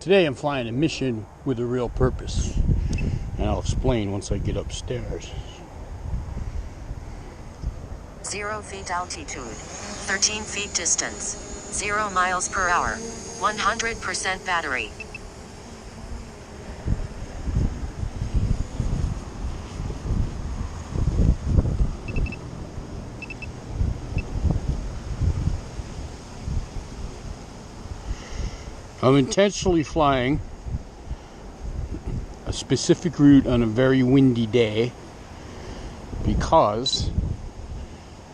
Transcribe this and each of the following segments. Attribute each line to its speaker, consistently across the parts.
Speaker 1: Today I'm flying a mission with a real purpose, and I'll explain once I get upstairs.
Speaker 2: 0 feet altitude, 13 feet distance, 0 miles per hour, 100% battery.
Speaker 1: I'm intentionally flying a specific route on a very windy day because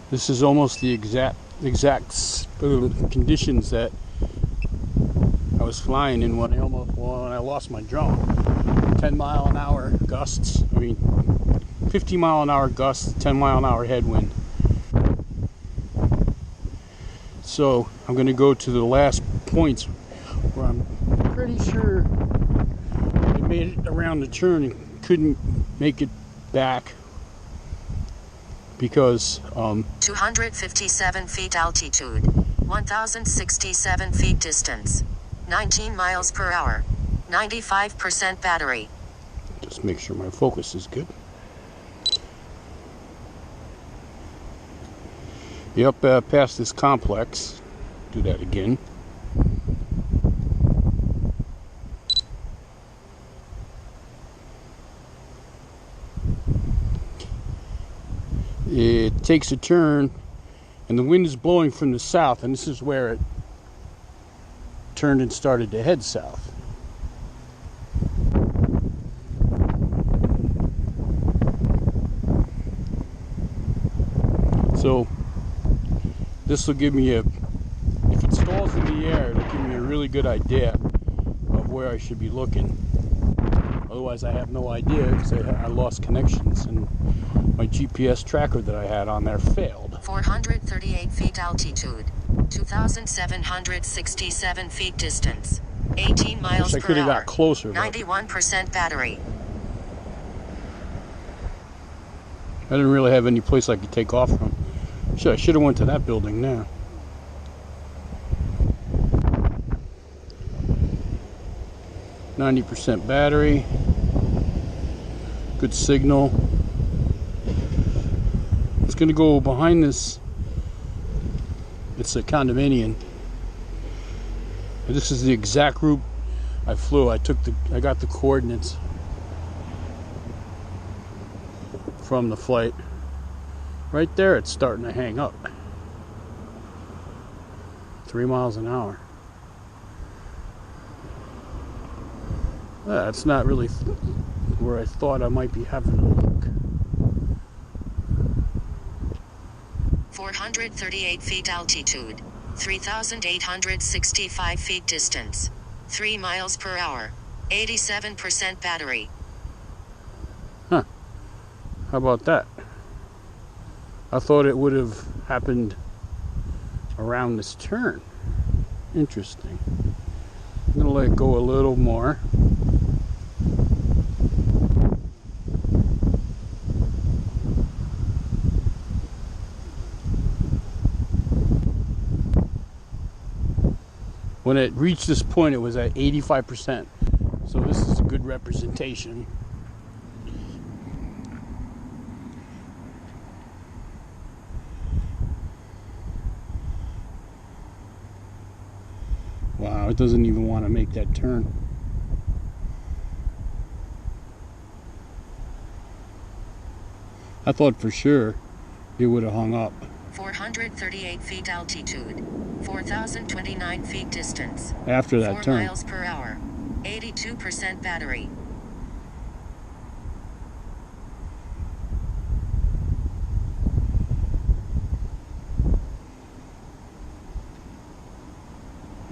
Speaker 1: this is almost the exact conditions that I was flying in when I lost my drone. 10 mile an hour gusts, 50 mile an hour gusts, 10 mile an hour headwind. So I'm going to go to the last points where I'm pretty sure I made it around the turn and couldn't make it back because
Speaker 2: 257 feet altitude, 1067 feet distance, 19 miles per hour, 95% battery.
Speaker 1: Just make sure my focus is good. Yep, past this complex. Do that again. It takes a turn and the wind is blowing from the south, and this is where it turned and started to head south. So this will give me if it stalls in the air, it'll give me a really good idea of where I should be looking. Otherwise I have no idea because I lost connections and my GPS tracker that I had on there failed.
Speaker 2: 438 feet altitude, 2,767 feet distance, 18 miles
Speaker 1: I
Speaker 2: per
Speaker 1: could have
Speaker 2: hour,
Speaker 1: got closer.
Speaker 2: 91% battery.
Speaker 1: I didn't really have any place I could take off from. I should have went to that building now. %90 battery. Good signal. It's going to go behind this. It's a condominium. This is the exact route I flew. I got the coordinates from the flight. Right there, it's starting to hang up. 3 miles an hour. That's not really where I thought I might be having a look.
Speaker 2: 438 feet altitude, 3,865 feet distance, 3 miles per hour, 87% battery.
Speaker 1: Huh. How about that? I thought it would have happened around this turn. Interesting. I'm going to let it go a little more. When it reached this point, it was at 85%. So this is a good representation. Wow, it doesn't even want to make that turn. I thought for sure it would have hung up.
Speaker 2: 438 feet altitude, 4,029 feet distance.
Speaker 1: After that
Speaker 2: 4
Speaker 1: turn.
Speaker 2: miles per hour, 82% battery.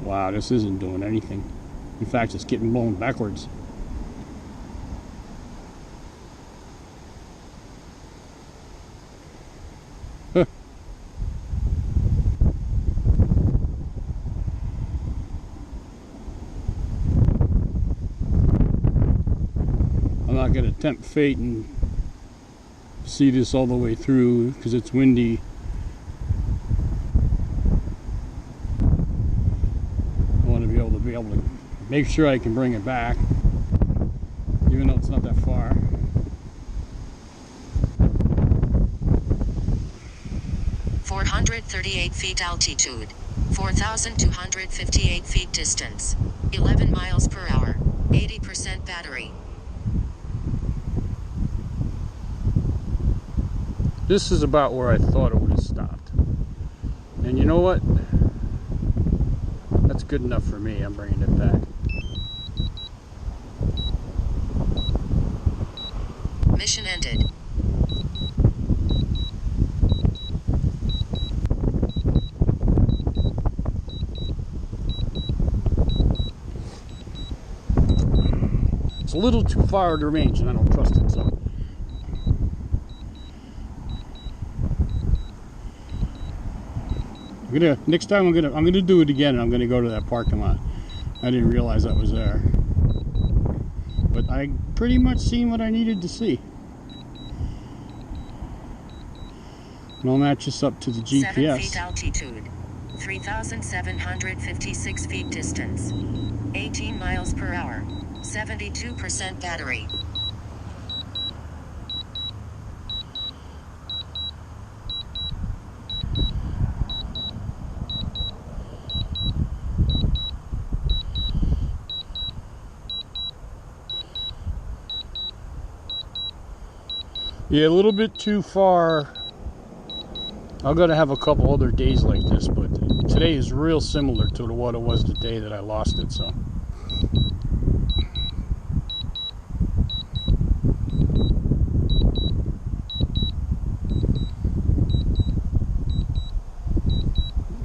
Speaker 1: Wow, this isn't doing anything. In fact, it's getting blown backwards. Huh. I'm not going to tempt fate and see this all the way through because it's windy. I want to be able to make sure I can bring it back, even though it's not that far.
Speaker 2: .438 feet altitude, 4,258 feet distance, 11 miles per hour, 80% battery.
Speaker 1: This is about where I thought it would have stopped. And you know what? That's good enough for me. I'm bringing it back.
Speaker 2: Mission ended.
Speaker 1: It's a little too far to range, and I don't trust it. So next time I'm gonna do it again, and I'm gonna go to that parking lot. I didn't realize that was there, but I pretty much seen what I needed to see. And I'll match this up to the GPS.
Speaker 2: 7 feet altitude, 3,756 feet distance, 18 miles per hour, 72% battery.
Speaker 1: Yeah, a little bit too far. I'm gonna have a couple other days like this, but today is real similar to what it was the day that I lost it. So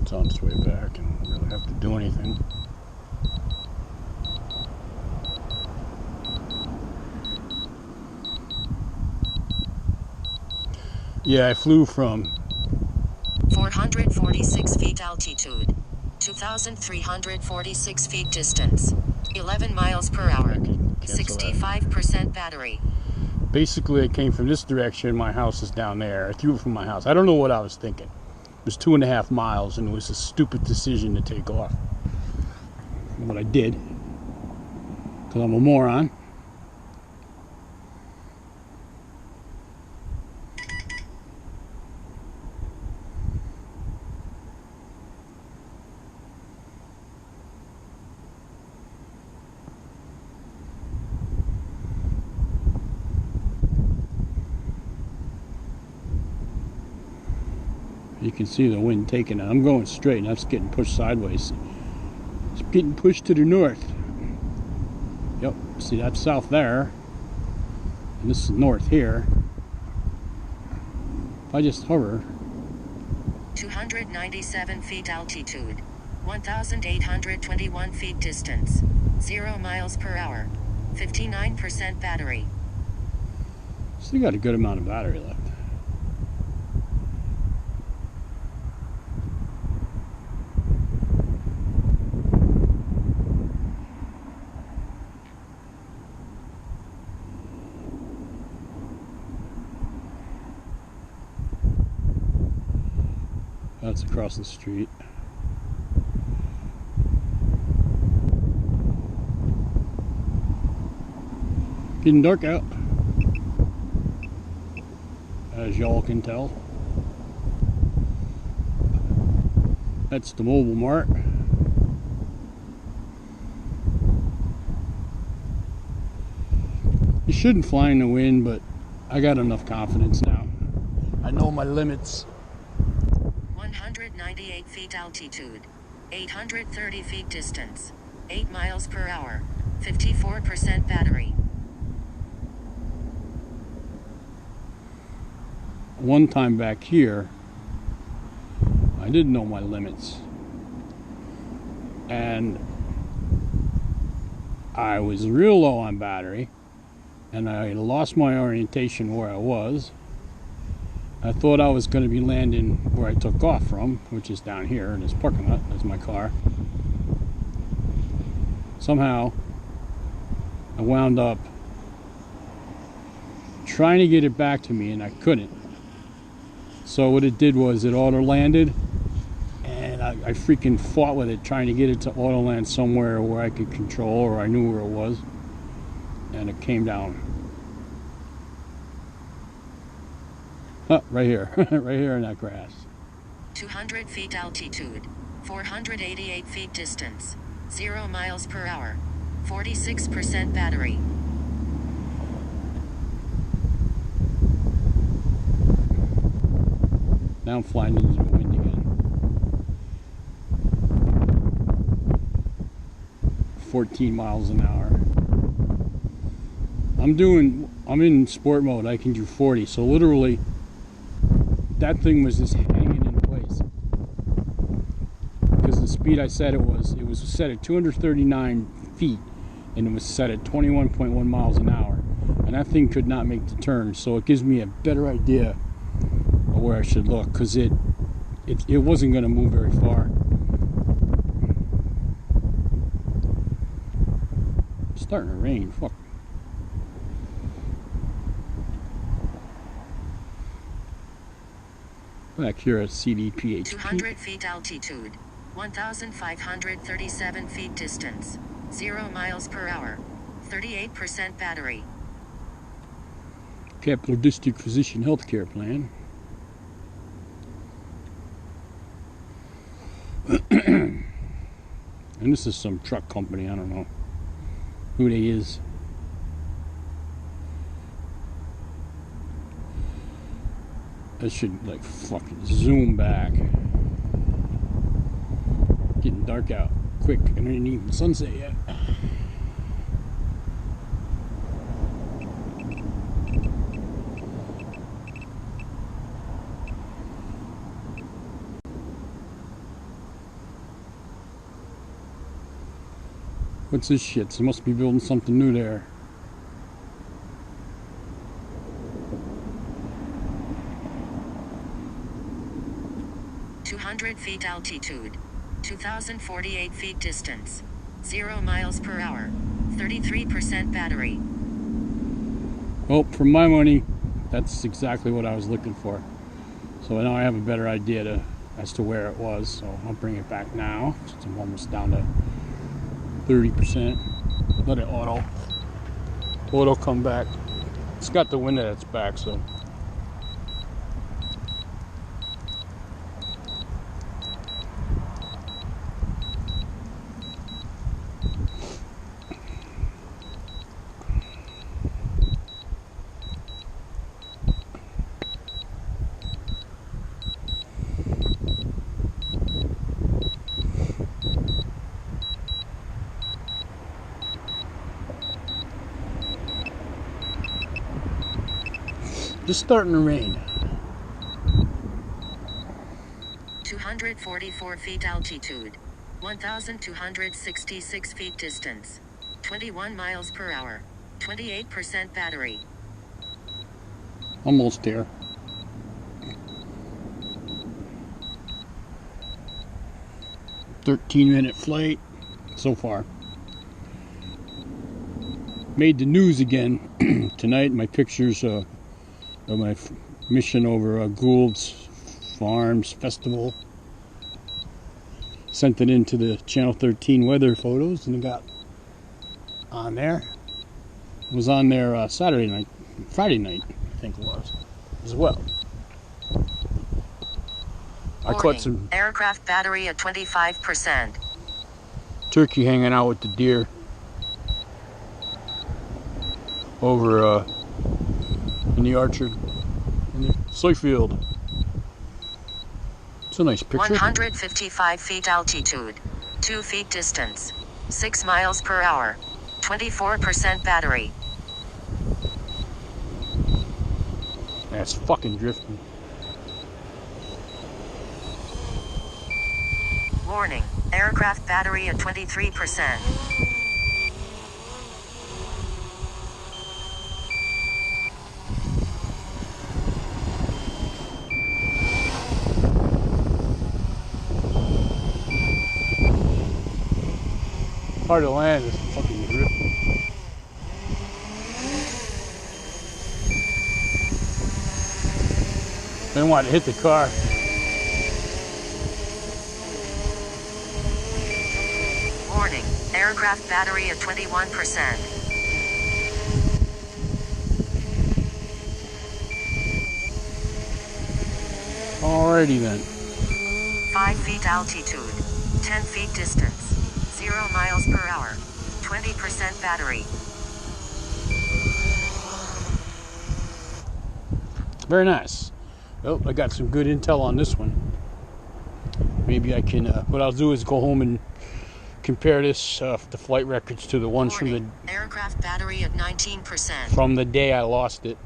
Speaker 1: it's on its way back, and I don't really have to do anything. Yeah, I flew from
Speaker 2: 446 feet altitude, 2,346 feet distance, 11 miles per hour, 65% battery.
Speaker 1: Basically, I came from this direction. My house is down there. I threw it from my house. I don't know what I was thinking. It was 2.5 miles, and it was a stupid decision to take off. But I did, because I'm a moron. You can see the wind taking it. I'm going straight, and that's getting pushed sideways. It's getting pushed to the north. Yep, see that's south there, and this is north here. If I just hover.
Speaker 2: 297 feet altitude, 1,821 feet distance, 0 miles per hour, 59% battery.
Speaker 1: Still got a good amount of battery left. That's across the street. Getting dark out, as y'all can tell. That's the mobile mart. You shouldn't fly in the wind, but I got enough confidence now. I know my limits.
Speaker 2: 198 feet altitude, 830 feet distance, 8 miles per hour, 54% battery.
Speaker 1: One time back here, I didn't know my limits, and I was real low on battery, and I lost my orientation where I was. I thought I was going to be landing where I took off from, which is down here in this parking lot. That's my car. Somehow I wound up trying to get it back to me, and I couldn't. So what it did was it auto landed, and I freaking fought with it, trying to get it to autoland somewhere where I could control, or I knew where it was, and it came down. Right here, right here in that grass.
Speaker 2: 200 feet altitude, 488 feet distance, 0 miles per hour, 46% battery.
Speaker 1: Now I'm flying into the wind again. 14 miles an hour. I'm in sport mode. I can do 40. So literally, that thing was just hanging in place. Because the speed I set it was set at 239 feet, and it was set at 21.1 miles an hour. And that thing could not make the turn. So it gives me a better idea of where I should look, because it wasn't going to move very far. It's starting to rain. Fuck. Back here at CDPHP.
Speaker 2: 200 feet altitude, 1,537 feet distance, 0 miles per hour, 38% battery.
Speaker 1: Capital District Physician Healthcare Plan. And this is some truck company. I don't know who they is. I should like fucking zoom back. Getting dark out quick, and it ain't even sunset yet. What's this shit? They must be building something new there.
Speaker 2: Feet altitude, 2,048 feet distance, 0 miles per hour, 33% battery.
Speaker 1: Well, for my money, that's exactly what I was looking for. So now I have a better idea as to where it was. So I'll bring it back now, since I'm almost down to 30%. Let it auto come back. It's got the wind at its back, so. Just starting to rain.
Speaker 2: 244 feet altitude, 1,266 feet distance, 21 miles per hour, 28% battery.
Speaker 1: Almost there. "13-minute flight so far." Made the news again tonight. My pictures of my mission over Gould's Farms Festival. Sent it into the Channel 13 weather photos, and it got on there. It was on there Friday night, I think it was, as well. I caught some
Speaker 2: aircraft battery at 25%.
Speaker 1: Turkey hanging out with the deer over in the orchard, in the soy field. It's a nice picture.
Speaker 2: 155 feet altitude, 2 feet distance, 6 miles per hour, 24% battery.
Speaker 1: That's fucking drifting.
Speaker 2: Warning, aircraft battery at 23%.
Speaker 1: Hard to land, it's fucking drifting. Didn't want to hit the car.
Speaker 2: Aircraft battery at 21%.
Speaker 1: Alrighty then.
Speaker 2: 5 feet altitude. 10 feet distance. 0 miles per hour. 20% battery.
Speaker 1: Very nice. Oh, I got some good intel on this one. Maybe I can, what I'll do is go home and compare this, the flight records to the ones from the
Speaker 2: aircraft battery at 19%.
Speaker 1: From the day I lost it.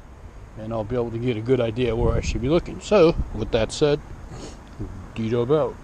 Speaker 1: And I'll be able to get a good idea where I should be looking. So, with that said, Dito out.